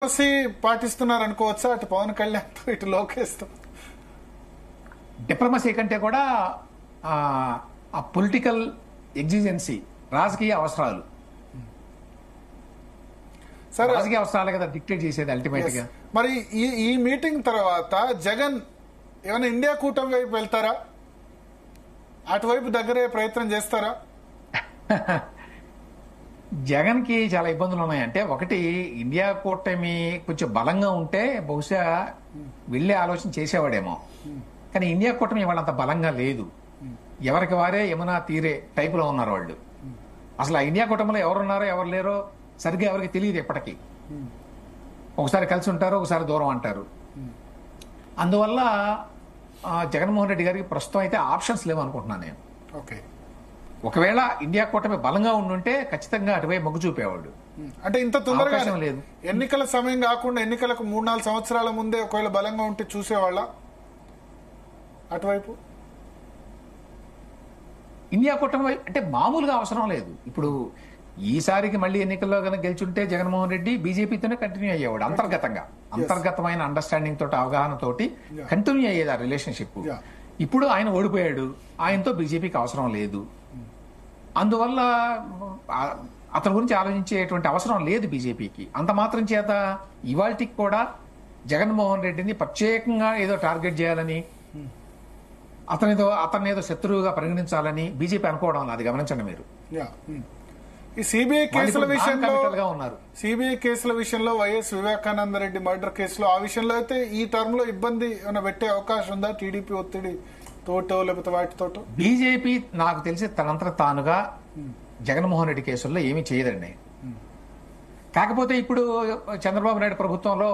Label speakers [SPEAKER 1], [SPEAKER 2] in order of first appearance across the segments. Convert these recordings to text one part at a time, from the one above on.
[SPEAKER 1] Diplomacy పాటిస్తున్నారు అనుకోవచ్చా అటు పవన్ కళ్యాణ్ ఇటు లోకేష్
[SPEAKER 2] డిప్లొమసీ కంటే కూడా ఆ పొలిటికల్ ఎగ్జిజెన్సీ, రాజకీయ అవసరాలు, రాజకీయ అవసరాలే కదా డిక్టేట్ చేసేది అల్టిమేట్ గా.
[SPEAKER 1] మరి ఈ మీటింగ్ తర్వాత జగన్ ఏమైనా ఇండియా కూటమి వైపు వెళ్తారా, అటువైపు దగ్గరే ప్రయత్నం చేస్తారా?
[SPEAKER 2] జగన్ కి చాలా ఇబ్బందులు ఉన్నాయి. అంటే ఒకటి, ఇండియా కూటమి కొంచెం బలంగా ఉంటే బహుశా వెళ్లే ఆలోచన చేసేవాడేమో. కానీ ఇండియా కూటమి ఇవాళ అంత బలంగా లేదు. ఎవరికి వారే యమునా తీరే టైపులో ఉన్నారు వాళ్ళు. అసలు ఆ ఇండియా కూటమిలో ఎవరున్నారో ఎవరు లేరో సరిగ్గా ఎవరికి తెలియదు ఇప్పటికీ. ఒకసారి కలిసి ఉంటారు, ఒకసారి దూరం అంటారు. అందువల్ల జగన్మోహన్ రెడ్డి గారికి ప్రస్తుతం అయితే ఆప్షన్స్ లేవు అనుకుంటున్నాను నేను.
[SPEAKER 1] ఓకే,
[SPEAKER 2] ఒకవేళ ఇండియా కూటమి బలంగా ఉండుంటే ఖచ్చితంగా అటువైపు మొగ్గు చూపేవాడు.
[SPEAKER 1] అంటే ఇంత తొందరగా
[SPEAKER 2] లేదు.
[SPEAKER 1] ఎన్నికల సమయం కాకుండా ఎన్నికలకు 3-4 సంవత్సరాల ముందే ఒకవేళ బలంగా ఉంటే చూసేవాళ్ళ అటువైపు?
[SPEAKER 2] ఇండియా కూటమి అంటే మామూలుగా అవసరం లేదు. ఇప్పుడు ఈసారికి మళ్ళీ ఎన్నికల్లో కనుక గెలిచుంటే జగన్మోహన్ రెడ్డి బీజేపీతోనే కంటిన్యూ అయ్యేవాడు. అంతర్గతమైన అండర్స్టాండింగ్ తోటి, అవగాహన తోటి కంటిన్యూ అయ్యేది ఆ రిలేషన్షిప్. ఇప్పుడు ఆయన ఓడిపోయాడు, ఆయనతో బీజేపీకి అవసరం లేదు. అందువల్ల అతని గురించి ఆలోచించేటువంటి అవసరం లేదు బీజేపీకి. అంత మాత్రం చేత ఇవాళకి కూడా జగన్మోహన్ రెడ్డిని ప్రత్యేకంగా ఏదో టార్గెట్ చేయాలని, అతన్ని ఏదో శత్రువుగా పరిగణించాలని బీజేపీ అనుకోవడం, అది గమనించండి మీరు.
[SPEAKER 1] ఈ సిబిఐ కేసుల విషయంలో వైఎస్ వివేకానంద రెడ్డి మర్డర్ కేసులో ఆ విషయంలో అయితే ఈ టర్మ్ లో ఇబ్బంది ఏమైనా పెట్టే అవకాశం ఉందా? టీడీపీ ఒత్తిడి తోటో లేకపోతే వాటితోటో?
[SPEAKER 2] బీజేపీ నాకు తెలిసి తనంతట తానుగా జగన్మోహన్ రెడ్డి కేసుల్లో ఏమీ చేయదండి. కాకపోతే ఇప్పుడు చంద్రబాబు నాయుడు ప్రభుత్వంలో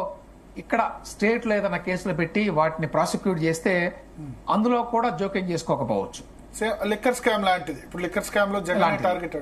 [SPEAKER 2] ఇక్కడ స్టేట్ లో ఏదైనా కేసులు పెట్టి వాటిని ప్రాసిక్యూట్ చేస్తే అందులో కూడా జోక్యం చేసుకోకపోవచ్చు.
[SPEAKER 1] లిక్కర్ స్కామ్ లాంటిది. ఇప్పుడు లిక్కర్ స్కామ్ లో జగన్ టార్గెట్